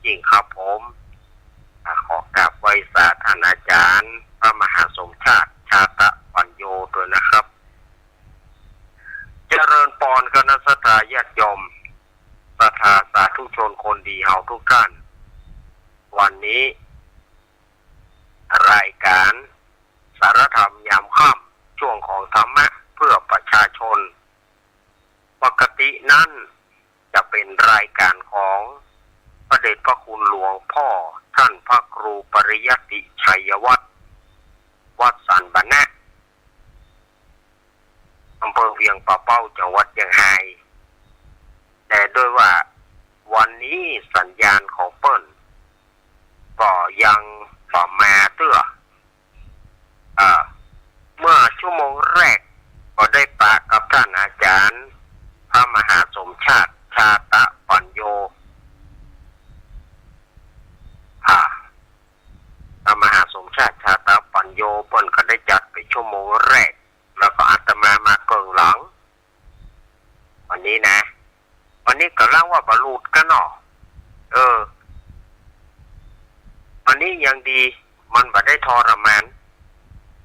ริงครับผมขอกราบไหว้สาท่านอาจารย์พระมหาสมชาติชาตะปัญโยด้วยนะครับเจริญปอนคณะสัตยาญาติโยมศรัทธาสาธุชนคนดีเฮาทุกท่านวันนี้รายการสารธรรมยามค่ำช่วงของธรรมะเพื่อประชาชนปกตินั้นจะเป็นรายการของพระเดชพระคุณหลวงพ่อท่านพระครูปริยัติชัยวัฒน์วัดสันบะนะอำเภอเวียงป่าเป้าจังหวัดเชียงรายแต่ด้วยว่าวันนี้สัญญาณของเปิ้ลก็ยังต่อมาเตื้อเมื่อชั่วโมงแรกก็ได้ปะกับท่านอาจารย์พระมหาสมชาติชาตะปัญโยพระมหาสมชาติชาตะปัญโยเปิ้ลก็ได้จัดไปชั่วโมงแรกแล้วก็อาตมาเกิงหลังวันนี้นะวันนี้ก็เล่าว่าบรรลุกันเนาะวันนี้ยังดีมันบ่ได้ทรมาน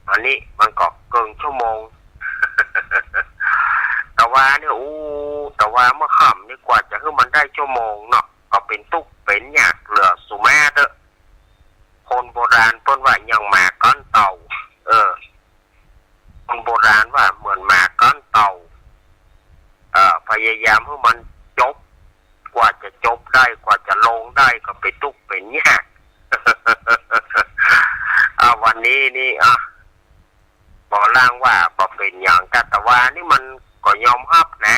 วันนี้มันก็เกินชั่วโมง แต่ว่าเนี่ยแต่ว่าเมื่อค่ำนี่กว่าจะให้มันได้ชั่วโมงเนาะก็เป็นตุกเป็นหยากเหลือสุมาเด้อคนโบราณเพิ่นว่ายังหมาก้อนเต่าคนโบราณว่าเหมือนหมาก้อนเต่าพยายามให้มันจบกว่าจะจบได้กว่าจะลงได้ก็เป็นตุกเป็นหยาก วันนี้นี่บอกล่างว่าบ่เป็นอย่างแต่ว่านี่มันก็ยอมรับนะ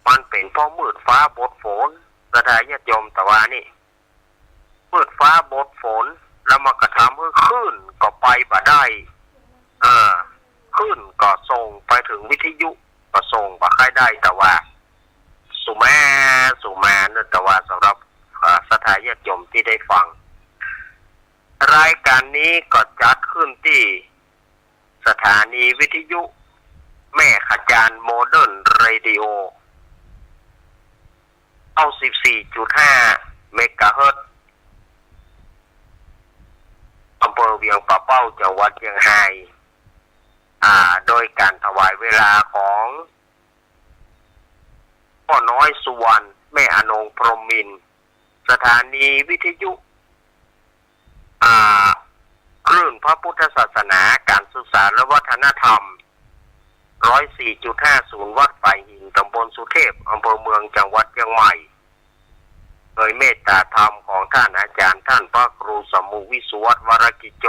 มันเป็นเพราะมืดฟ้าบดฝนกระดาญาติโยมแต่ว่านี่มืดฟ้าบดฝนแล้วมันก็ทำให้คลื่นก็ไปบ่ได้คลื่นก็ส่งไปถึงวิทยุก็ส่งบ่ค่อยได้แต่ว่าสุมาเนี่ยแต่ว่าสำหรับศรัทธาญาติโยมที่ได้ฟังรายการนี้ก็จัดขึ้นที่สถานีวิทยุแม่ขจารโมเดิร์นเรดิโอเอา 14.5 เมกะเฮิรตซ์อำเภอเวียงป่าเป้าจังหวัดเชียงรายโดยการถวายเวลาของพ่อน้อยสุวรรณแม่อนงพรหมินทร์สถานีวิทยุคลื่นพระพุทธศาสนาการศึกษาและวัฒนธรรม 104.50 วัดฝ่ายหินตำบลสุเทพอำเภอเมืองจังหวัดเชียงใหม่โดยเมตตาธรรมของท่านอาจารย์ท่านพระครูสมุวิสุวัฒน์วรกิจโจ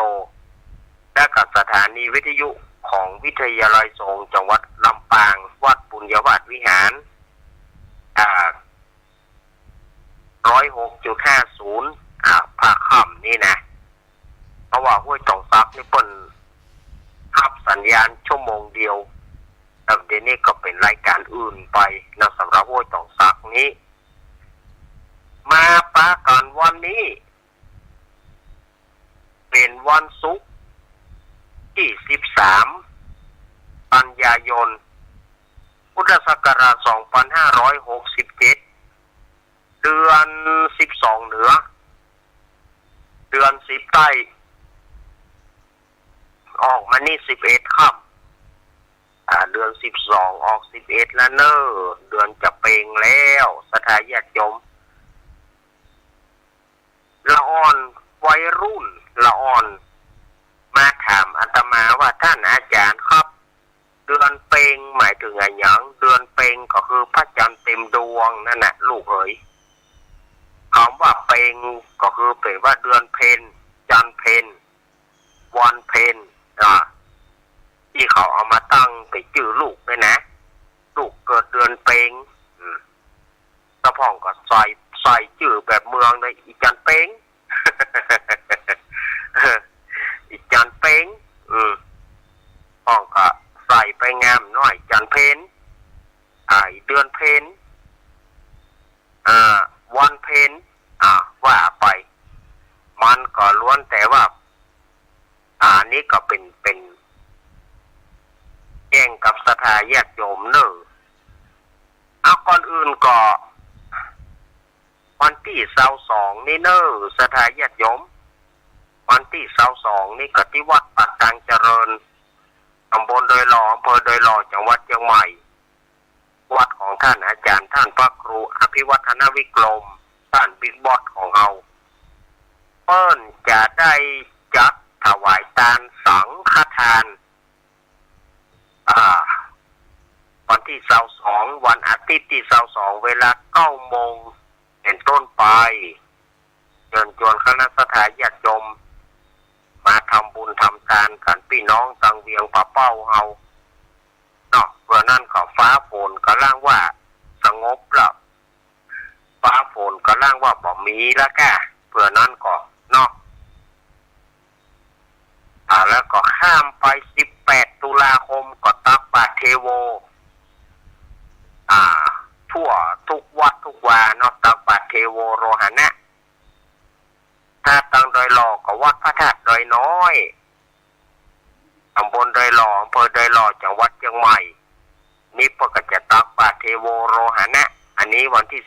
และกับสถานีวิทยุของวิทยาลัยสงฆ์จังหวัดลำปางวัดปุญญวาสวิหาร106.50 ภาคค่ำนี่นะเพราะว่าห้วยตองซับนี่เปิ้นทับสัญญาณชั่วโมงเดียวแล้วเดี๋ยวนี้ก็เป็นรายการอื่นไปนะสำหรับห้วยตองซักนี้มาปากันวันนี้เป็นวันศุกร์ที่13กันยายนพุทธศักราช2567เดือน12เหนือเดือน10ใต้ออกมานี่11ค่ำเดือน12ออก11แล้วเนอะเดือนจะเปงแล้วศรัทธาญาติโยมละอ่อนวัยรุ่นละอ่อนมาถามอาตมาว่าท่านอาจารย์ครับเดือนเปงหมายถึงอะไรอย่างเดือนเปงก็คือพระจันทร์เต็มดวงนั่นน่ะลูกเอ๋ยคำว่าเปงก็คือเป็นว่าเดือนเพ็ญจันทร์เพ็ญวันเพ็ญที่เขาเอามาตั้งไปชื่อลูกด้วยนะลูกเกิดเดือนเปงตะพ่องก็ใส่ชื่อแบบเมืองเลยอีจันเปง อีจันเปงพ่องก็ใส่ไปงามหน่อยจันเพนเดือนเพนวันเพนว่าไปมันก็ล้วนแต่ว่านี่ก็เป็นแย่งกับศรัทธาญาติโยมเนอะก่อนอื่นก็วันที่ 22นี่เนอสถาญาติโยมวันที่22นี่ก็ที่วัดปักกลางเจริญตำบลโดยหล่ออำเภอโดยหล่อจังหวัดเชียงใหม่วัดของท่านอาจารย์ท่านพระครูอภิวัฒนวิกรมท่านบิ๊กบอสของเราเปิ้นจะได้จัดถวายทานสังฆทานวันที่22วันอาทิตย์ที่22เวลา 9 โมงเป็นต้นไปเชิญชวนคณะสัตยาติโยมมาทำบุญทำทานกันพี่น้องตังเวียงป่าเป้าเฮาเนาะเพื่อนั่นก็ฟ้าฝนก็ล่างว่าสงบแล้วฟ้าฝนก็ล่างว่าบ่มีแล้วแกเพื่อนั่นก็เนาะแล้วก็ข้ามไป18ตุลาคมก็ตักบาตรเทโวทั่วทุกวัดทุกวาเนาะตักบาตรเทโวโรหณะถ้าตังโดยหล่อก็วัดพระธาตุโดยน้อยตำบลโดยหล่ออำเภอโดยหล่อจังหวัดเชียงใหม่นี่พวกก็จะตักบาตรเทโวโรหณะอันนี้วันที่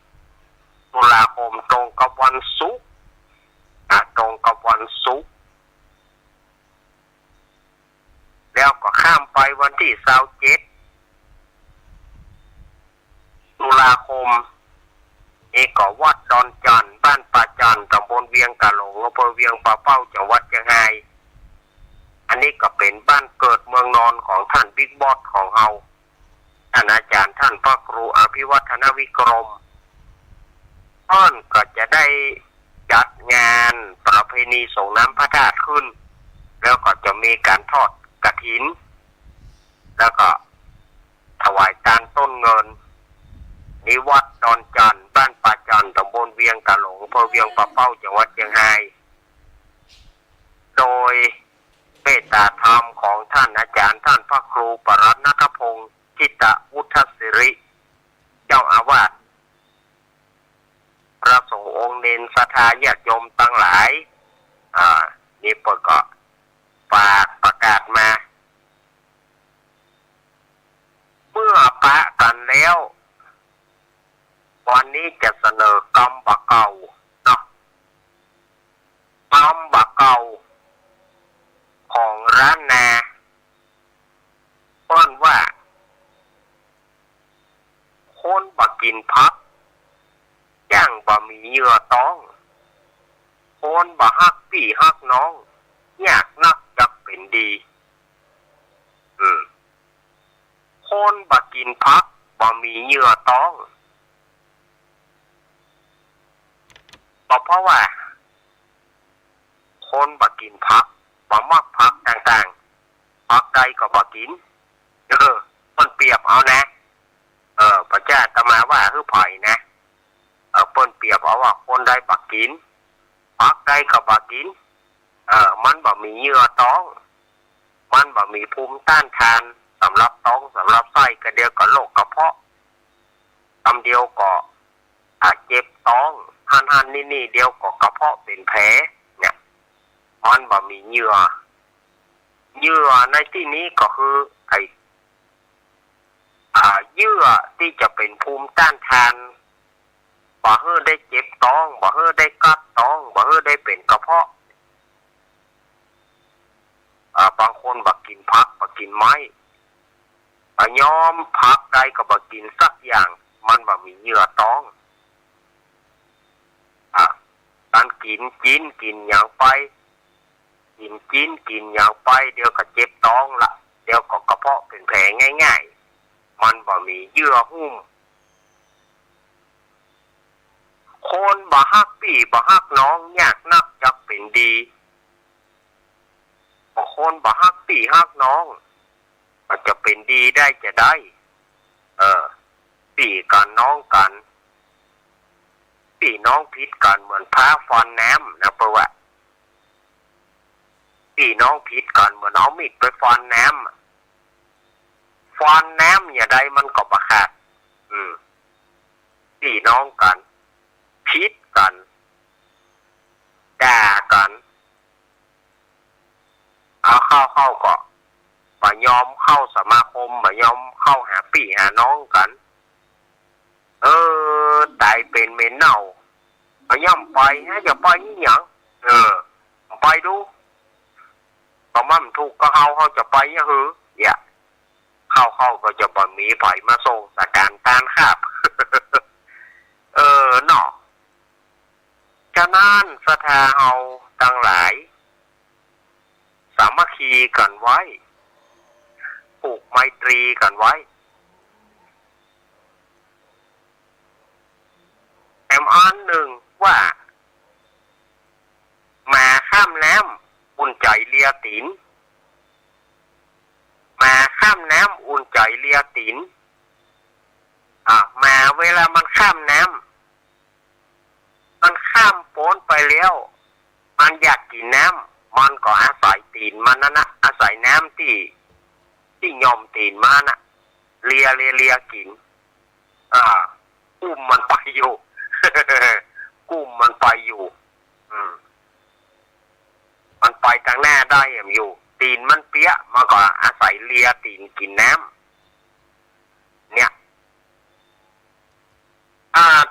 18ตุลาคมตรงกับวันศุกร์ตรงกับวันศุกร์แล้วก็ข้ามไปวันที่27ตุลาคมนี่ก็วัดดอนจันทร์บ้านป่าจันทร์ตำบลเวียงกะหลงอำเภอเวียงป่าเป้าจังหวัดเชียงรายอันนี้ก็เป็นบ้านเกิดเมืองนอนของท่านบิ๊กบอสของเราท่านอาจารย์ท่านพระครูอภิวัฒนวิกรมท่านก็จะได้จัดงานประเพณีส่งน้ำพระธาตุขึ้นแล้วก็จะมีการทอดกฐินแล้วก็ถวายทานต้นเงินนิวัดดอนจันทร์บ้านป่าจันทร์ตำบลเวียงกะหลงอำเภอเวียงป่าเป้าจังหวัดเชียงรายโดยเมตตาธรรมของท่านอาจารย์ท่านพระครูปรัตนทพงศ์จิตวุฒศิริเจ้าอาวาสพระสงฆ์องค์เนนศรัทธาญาติโยมตั้งหลายนี่เปิดก็ฝากประกาศมาเมื่อปะกันแล้ววันนี้จะเสนอกรรมบะเก่าเนาะกรรมบะเก่าของร้านนาเปิ้นว่าคนบะกินพักย่างบะมีเหยื่อต้องคนบะฮักพี่ฮักน้องยากนักจักเป็นดีคนบะกินพักบะมีเหยื่อต้องเพราะว่าคนบะกินพักบะมักพักต่างๆพักใดก็บะกินมันเปรียบเอานะพระเจ้าตมาว่าคือไผ่นะเปิ้นเปรียบเอาว่าคนใดบะกินพักใดก็บะกินมันบะมีเหยื่อต้องมันบะมีภูมิต้านทานสำหรับท้องสำหรับไส้กระเดียวกับโรคกระเพาะตำเดียวก็เจ็บท้องหันนี่เดียวก็กระเพาะเป็นแผลเนี่ยมันบะมีเหยื่อในที่นี้ก็คือเหยื่อที่จะเป็นภูมิต้านทานบ่เฮือได้เจ็บท้องบ่เฮือได้กัดท้องบ่เฮือได้เป็นกระเพาะบางคนบักกินผักบักกินไม้ยอมผักใดก็บักกินสักอย่างมันบ่มีเหยื่อท้องการกินอย่างไปกินอย่างไปเดี๋ยวก็เจ็บท้องละเดี๋ยวก็กระเพาะเป็นแผลง่ายๆมันบ่มีเยื่อหุ้มคนบ่ฮักพี่บ่ฮักน้องยากนักจักเป็นดีคนบ่ฮักพี่ฮักน้องมันจะเป็นดีได้จะได้พี่กันน้องกันพี่น้องพิษกันเหมือนพ้าฟันแหนมนะเพราะว่าพี่น้องพิษกันเหมือนเอามีดไปฟันแหนมอย่าใดมันก็บ่ขาดพี่น้องกันพิษกันด่ากันเอาเข้าก็บ่ยอมเข้าสมาคมบ่ยอมเข้าหาพี่หาน้องกันตายเป็นเมนเน่า ย่ำไปนะจะไปนี่หยังไปดูก็มั่มถูกก็เขาจะไปเนี่ยหืออย่าเข้าก็จะบ่มีไผมาส่งสการตานครับ เนาะฉะนั้นศรัทธาเฮาทั้งหลายสามัคคีกันไว้ผูกไมตรีกันไว้แอมอันหนึ่งว่ามาข้ามน้ำอุ่นใจเลียตีนมาข้ามน้ำอุ่นใจเลียตีนมาเวลามันข้ามน้ำมันข้ามโป้นไปแล้วมันอยากกินน้ำมันก็อาศัยตีนมันนะอาศัยน้ำที่ยอมตีนมานะเลียกินกุ้มมันไปอยู่ กุ้มมันไปอยู่มันไปทางหน้าได้อยู่ตีนมันเปี้ยมันก็อาศัยเลียตีนกินน้ำเนี่ย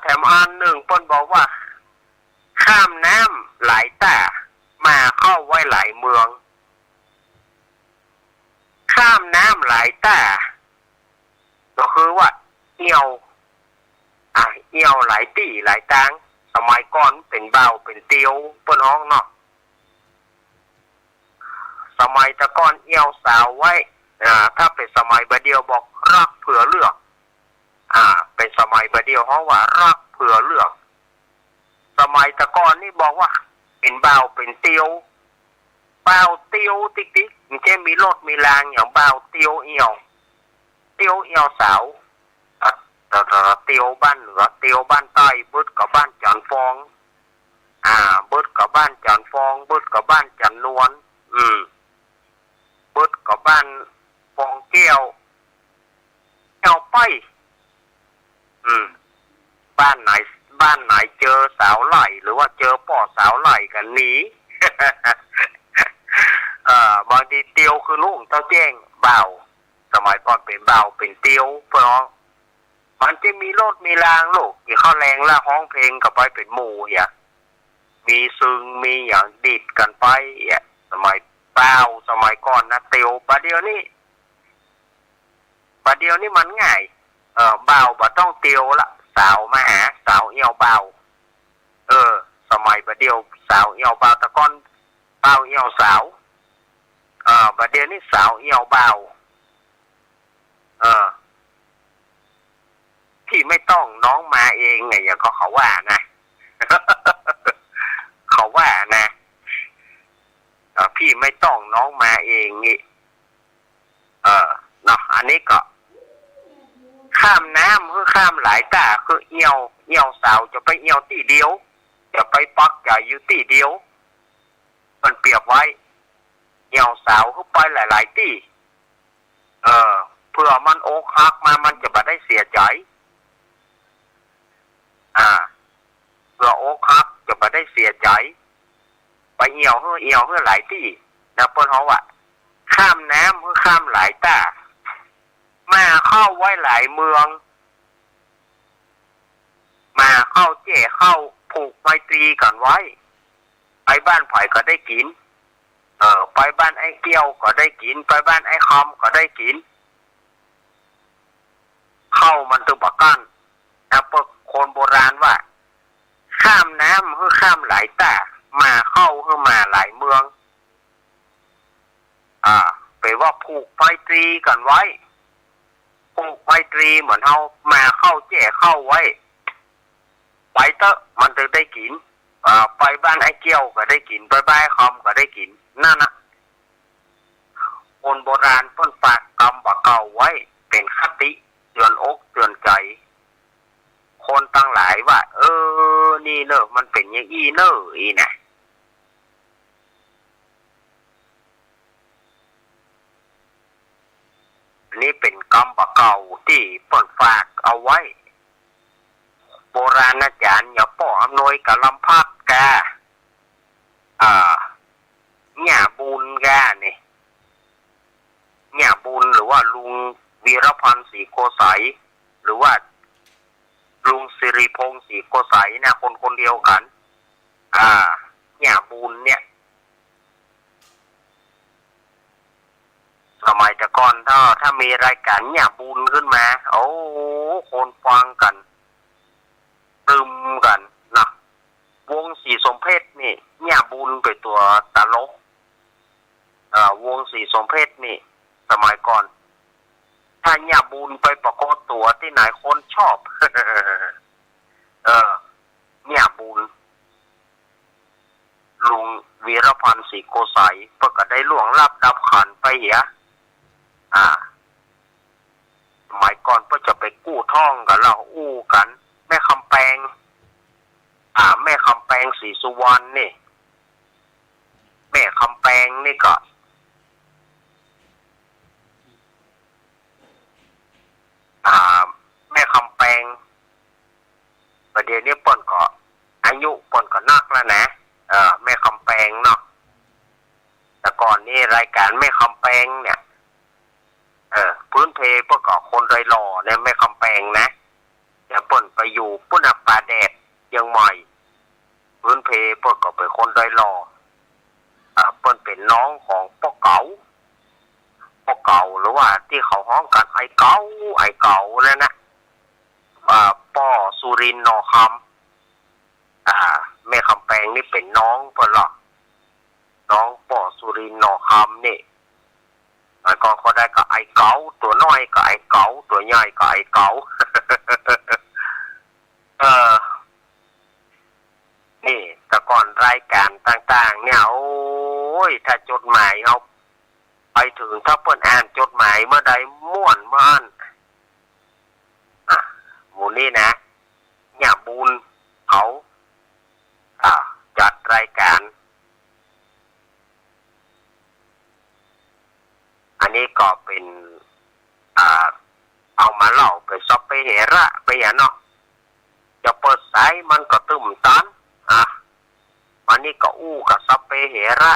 แถมอันหนึ่งเพิ่นบอกว่าข้ามน้ำหลายตามาเข้าไว้หลายเมืองข้ามน้ำหลายตาก็คือว่าเอี่ยวหลายตีหลายตังสมัยก่อนเป็นเบาเป็นเตียวเปิ้นห้องเนาะสมัยตะก้อนเอี่ยวสาวไว้ถ้าเป็นสมัยบะเดียวบอกรักเผื่อเลือกเป็นสมัยบะเดียวห้องว่ารักเผื่อเลือกสมัยตะก้อนนี่บอกว่าเป็นเบาเป็นเตียวเบาเตียวติ๊กมันจะมีรถมีรางอย่างเบาเตียวเอี่ยวสาวเตียวบ้านเหนือเตียวบ้านใต้บึดกับบ้านจันฟองบึดกับบ้านจันฟองบึดกับบ้านจันนวลบึดกับบ้านฟองแก้วไปบ้านไหนเจอสาวไหลหรือว่าเจอป่อสาวไหลกันหนี บางทีเตียวคือลุงเจ้าแจ้งเบาสมัยก่อนเป็นเบาเป็นเตียวเพราะมันจะมีรถมีรางลูกที่เข้าแรงละห้องเพลงกับไปเป็นหมู่มีซึงมีอย่างดิดกันไปสมัยเบาสมัยก่อนนะเตียวประเดี๋ยวนี้มันง่ายเบาบ่ต้องเตียวละสาวมาหาสาวเอี่ยวเบาสมัยประเดี๋ยวสาวเอี่ยวเบาตะก้อนเบาเอี่ยวสาวประเดี๋ยวนี้สาวเอี่ยวเบาที่ไม่ต้องน้องมาเองไงอย่างก็เขาว่านะ เขาว่านะพี่ไม่ต้องน้องมาเองนี่เนาะอันนี้ก็ข้ามน้ำคือข้ามหลายตาคือเอี่ยวสาวจะไปเอี่ยวตีเดียวจะไปปักใจอยู่ตีเดียวมันเปรียบไว้เอี่ยวสาวคือไปหลายตีเพื่อมันโอกหักมามันจะไม่ได้เสียใจเพื่อโอกหักจะไม่ได้เสียใจไปเอี่ยวเพื่อหลายตีนะเปิ้นเขาว่าข้ามน้ำคือข้ามหลายตามาเข้าไว้หลายเมืองมาเข้าเข้าผูกไมตรีกันไว้ไปบ้านไผ่ก็ได้กินไปบ้านไอ้เกี้ยวก็ได้กินไปบ้านไอ้คอมก็ได้กินเข้ามันตัวบักกันพวกคนโบราณว่าข้ามน้ำคือข้ามหลายตามาเข้าคือมาหลายเมืองแปลว่าผูกไมตรีกันไว้ผูกไมตรีเหมือนเขามาเข้าเข้าไว้ไปเตอะมันถึงได้กินไปบ้านไอ้เกี้ยวก็ได้กินไปบ้านคอมก็ได้กินนั่นนะคนโบราณต้นฝากกรรมบ่เก่าไว้เป็นคติเตือนอกเตือนใจคนตั้งหลายว่านี่เนอะมันเป็นอย่างอีเนอะอีนะนี่เป็นกรรมบ่เก่าที่ต้นฝากเอาไว้โบราณอาจารย์อย่าป้ออำนวยกับลำพักกาหญ่าบุญกาเนี่ยหญ่าบุญหรือว่าลุงวีรพันธ์ศรีโกษัยหรือว่าลุงสิริพงษ์ศรีโกษัยนะคนเดียวกัน หญ้าบูนเนี่ยสมัยแต่ก่อนถ้ามีรายการหญ้าบูนขึ้นมาโอ้คนฟังกันปรึมกันนะวงสีสมเพชนี่หญ้าบูนเป็นตัวตลกวงสีสมเพชนี่สมัยก่อนถ้าหญ้าบูนไปประกอบตัวที่ไหนคนชอบ หญ้าบูนลุงวีรพันธ์ศรีโกษัยเพื่อก็ได้ล่วงลับดับขันไปเหียสมัยก่อนเพื่อจะไปกู้ท่องกันเราอู้กันแม่คำแปงแม่คำแปงศรีสุวรรณนี่แม่คำแปงนี่ก็แม่คำแปงประเดี๋ยวนี้ป่นก็อายุป่นก็นักแล้วนะแม่คำแปงเนาะแต่ก่อนนี่รายการแม่คำแปงเนี่ยพื้นเพเพื่อก่อคนโดยหล่อเนี่ยแม่คำแปงนะเดี๋ยวป่นไปอยู่ปุ่นป่าแดดยังใหม่พื้นเพเพื่อก่อไปคนโดยหล่อป่นเป็นน้องของพ่อเก๋าหรือว่าที่เขาฮ้องกันไอ้เก๋าแล้วนะป้อสุรินทร์นอคำแม่คำแปงนี่เป็นน้องเพื่อนหรอน้องป้อสุรินทร์นอคำนี่แล้วก็เขาได้กับไอ้เก๋าตัวน้อยกับไอ้เก๋าตัวใหญ่กับไอ้เก๋า นี่แต่ก่อนรายการต่างๆเนี่ยโอ้ยถ้าจดหมายเอาไปถึงถ้าเพิ่นอ่านจดหมายเมื่อใดม่วนเมื่อนั้นหมู่นี้นะหญ้าบูนเขาจัดรายการอันนี้ก็เป็นเอามาเล่าไปซับไปเหระไปอย่างเนาะจะเปิดสายมันก็ตึมตันอันนี้ก็อู้กับซับไปเหระ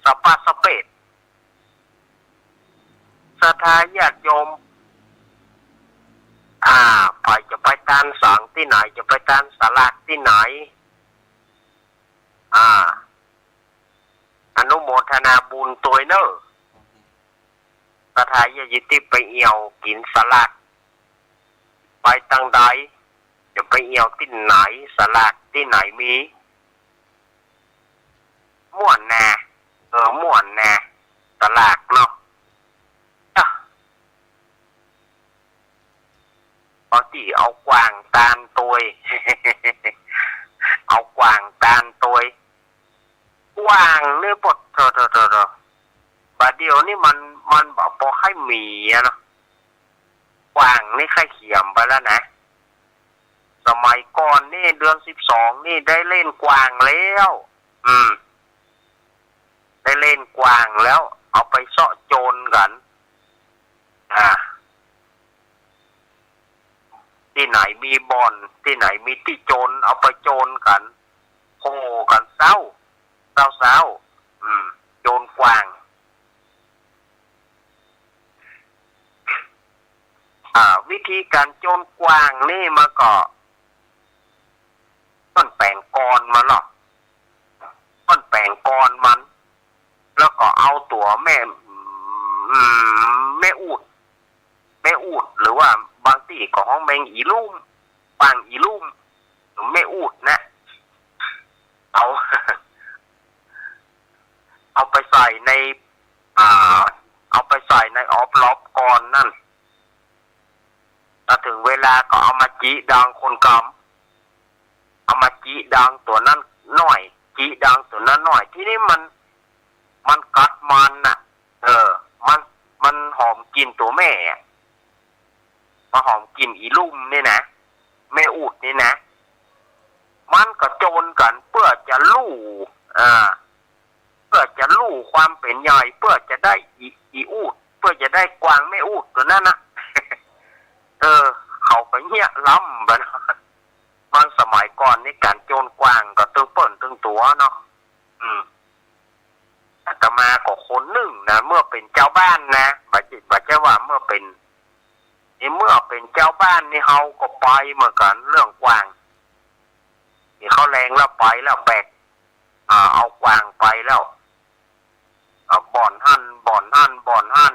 สปาสเปดศรัทธาญาติโยมไปจะไปตานสังที่ไหนจะไปตานสลากที่ไหนอนุโมทนาบุญตัวเนอศรัทธาญาติไปเอี่ยวกินสลากไปตั้งใดจะไปเอี่ยวที่ไหนสลากที่ไหนมีม่วนแน่ม่วนแน่สลากเนาะพอที่เอากวางตาลตัว เอากวางตาลตัวกวางเนี่ยบดบาดเดียวนี่มันบอกพอให้มีเนาะกวางนี่ใครเขียมไปแล้วนะสมัยก่อนนี่เดือน12นี่ได้เล่นกวางแล้วได้เล่นกวางแล้วเอาไปเสาะโจรกันที่ไหนมีบ่อนที่ไหนมีที่โจรเอาไปโจรกันโห่กันเศร้าโจรกวางวิธีการโจรกวางนี่มาก็ต้นแปลงกรมันหรอต้นแปลงกรมันแล้วก็เอาตัวแม่อูดหรือว่าบางที่ก็ห้องแมงอีลุ่มปางอีลุ่มหรือแม่อูดนะเอาไปใส่ในเอาไปใส่ในออฟล็อบก่อนนั่นถ้าถึงเวลาก็เอามาจีดังคนกำเอามาจีดังตัวนั้นหน่อยจีดังตัวนั้นหน่อยที่นี่มันกัดมันน่ะมันหอมกินตัวแม่มาหอมกินอีลุ่มนี่นะแม่อูดนี่นะมันก็โจรกันเพื่อจะลู่เพื่อจะลู่ความเป็นใหญ่เพื่อจะได้อีอูดเพื่อจะได้กวางแม่อูดตัวนั้นนะ เขาไปเหี้ยล้ำไปนะมันสมัยก่อนนี่การโจรกวางก็ตึงเปิ่นตึงตัวเนาะอาตมาก็คนหนึ่งนะเมื่อเป็นเจ้าบ้านนะบัดเจ้าว่าเมื่อเป็นเจ้าบ้านนี่เฮาก็ไปเหมือนกันเรื่องกวาง นี่เขาแรงแล้วไปแล้วแบกเอากวางไปแล้วบ่อนหั่น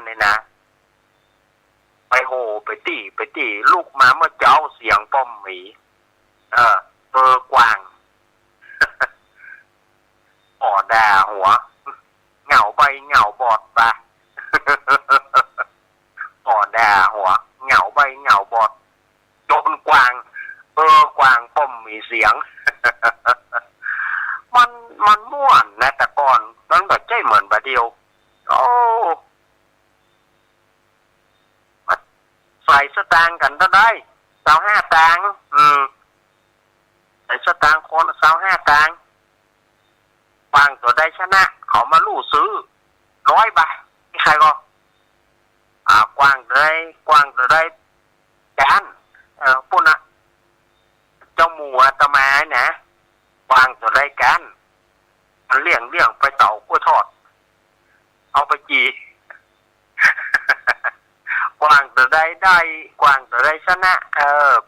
เนี่ยนะไปโหไปตีลูกมาเมื่อเจ้าเสียงป้อมหมีกวางป่อด่าหัวเหงาใบเหงาบอดปะป่อด่าหัวเหงาใบเหงาบอดโดนกวางกวางป้อมมีเสียง มันม่วนนะแต่ก่อนนั้นแบบใจเหมือนบะเดียวโอ้ใส่สตางค์กันก็ได้25 ตังค์ใส่สตางค์คน25 ตังค์กวางตัวได้ชนะเขามาลู่ซื้อ100 บาทนี่ใครก็กวางตัวได้กันปุ่นอะเจ้าหมูตะมาเนี่ยกวางตัวได้กันมันเลี้ยงไปเต่ากล้วยทอดเอาไปจีกวางตัวได้กวางตัวได้ชนะ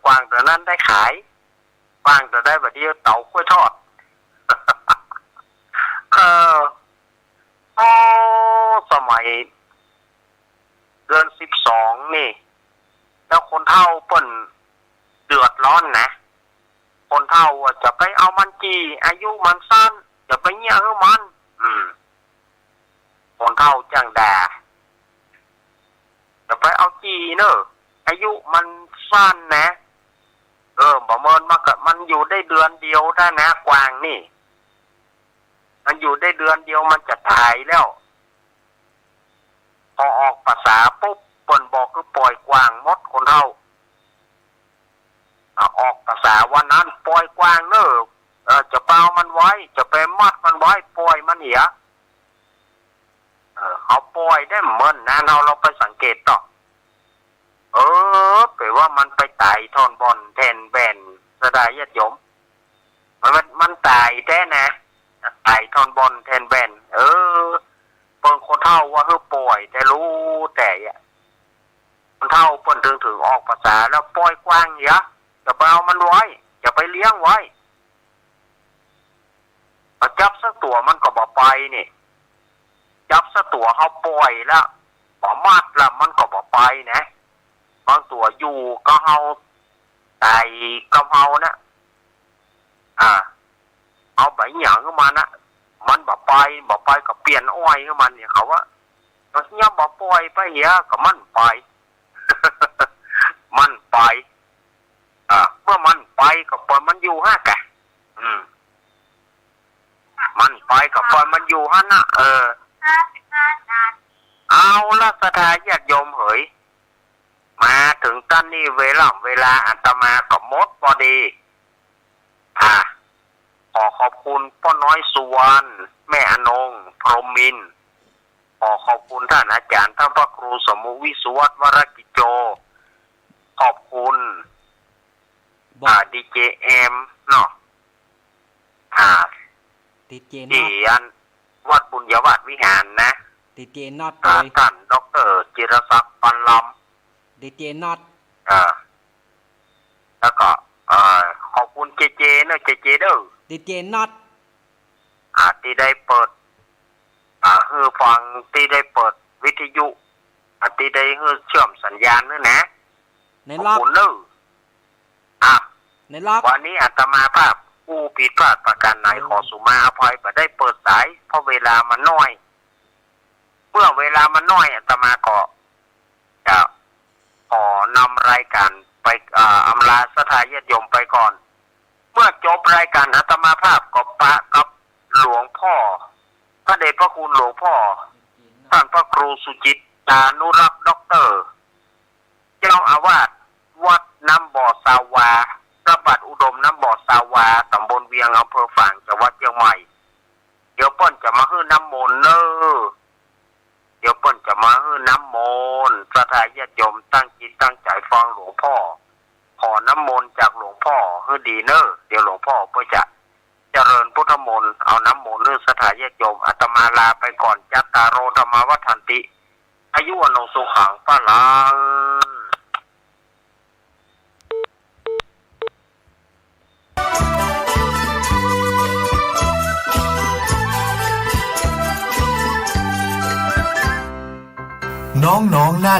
กวางตัวนั้นได้ขายกวางตัวได้แบบเดียวเต่ากล้วยทอดสมัยเดือน12นี่แล้วคนเฒ่าเปิ้นเดือดร้อนนะคนเฒ่าจะไปเอามันจีอายุมันสั้นจะไปเงี้ยให้มันคนเฒ่าจังด่าจะไปเอาจีเนอะอายุมันสั้นนะบ่เมินมันอยู่ได้เดือนเดียวถ้านะกวางนี่มันอยู่ได้เดือนเดียวมันจะตายแล้วพอออกภาษาปุ๊บเปิ้นบอกคือปล่อยกวางมดคนเฒ่าออกภาษาวันนั้นปล่อยกวางเนอะจะเปล่ามันไว้จะไปมัดมันไว้ปล่อยมันเหียเอาปล่อยได้เหมือนนะเราไปสังเกตต่อแปลว่ามันไปตายทอนบอลแทนแบนสดายญาติโยมมันตายแท้นะตายทอนบอลแทนแบนเปิ้นคนเฒ่าว่าคือปล่อยแต่รู้แต่คนเฒ่าเปิ้นถึงออกภาษาแล้วปล่อยกวางเหียจะไปเอามันไว้จะไปเลี้ยงไว้จับสักตัวมันก็บ่ไปนี่จับสักตัวเขาปล่อยแล้วบ่มัดแล้วมันก็บ่ไปนะบางตัวอยู่ก็เฮาตายก็เฮานะเอาใบหยางขึ้นมานะมันบ่ไปก็เปลี่ยนอ้อยขึ้นมันเนี่ยเขาว่าย่ำบ่ปล่อยไปเหียก็มันไป มันไปเมื่อมันไปก็ปล่อยมันอยู่ฮะแกมันไปก็ปล่อยมันอยู่ฮะนะเอาละสถาญาติโยมเหยมาถึงตั้นนี่เวลาอาตมาก็หมดพอดีขอขอบคุณพ่อน้อยสุวรรณแม่อนงพรหมมินทร์ขอขอบคุณท่านอาจารย์ท่านพระครูสมุวิสุวัฒน์วรกิจโจขอบคุณดีเจเอ็มเนาะดีเจน็อตที่วัดบุญยวาสวิหารนะดีเจน็อตท่านดร.จิรศักดิ์ปันลำดีเจน็อตแล้วก็ขอบคุณเจเนอะเจเด้อดีเจน็อตที่ได้เปิดคือฟังที่ได้เปิดวิทยุที่ได้เชื่อมสัญญาณนี่นะในล็อกในล็อกวันนี้อาตมาภาพผู้ผิดพลาดประการไหนขอสุมาอภัยบ่ได้เปิดสายเพราะเวลามันน้อยเมื่อเวลามันน้อยอาตมาก็จะขอนำรายการไปอำลาสถาญาติโยมไปก่อนเมื่อจบรายการอาตมาภาพก็ปะกับหลวงพ่อพระเดชพระคุณหลวงพ่อท่านพระครูสุจิตตานุรักษ์ด็อกเตอร์เจ้าอาวาสวัดน้ำบ่อสาวาพระบาทอุดมน้ำบ่อสาวาตำบลเวียงอำเภอฝางจังหวัดเชียงใหม่เดี๋ยวเปิ้นจะมาฮื้อน้ำมนต์เดี๋ยวเปิ้นจะมาฮื้อน้ำมนต์สถาญาติโยมตั้งจิตตั้งใจฟังหลวงพ่อขอน้ำมนต์จากหลวงพ่อฮื้อดีเดี๋ยวหลวงพ่อก็จะเจริญพุทธมนต์เอาน้ำมนต์ฮื้อสถาญาติโยมอาตมาลาไปก่อนจัตตารโอธรรมวัฏันติอายุวันโนสุขังพลัง น้องๆหน้า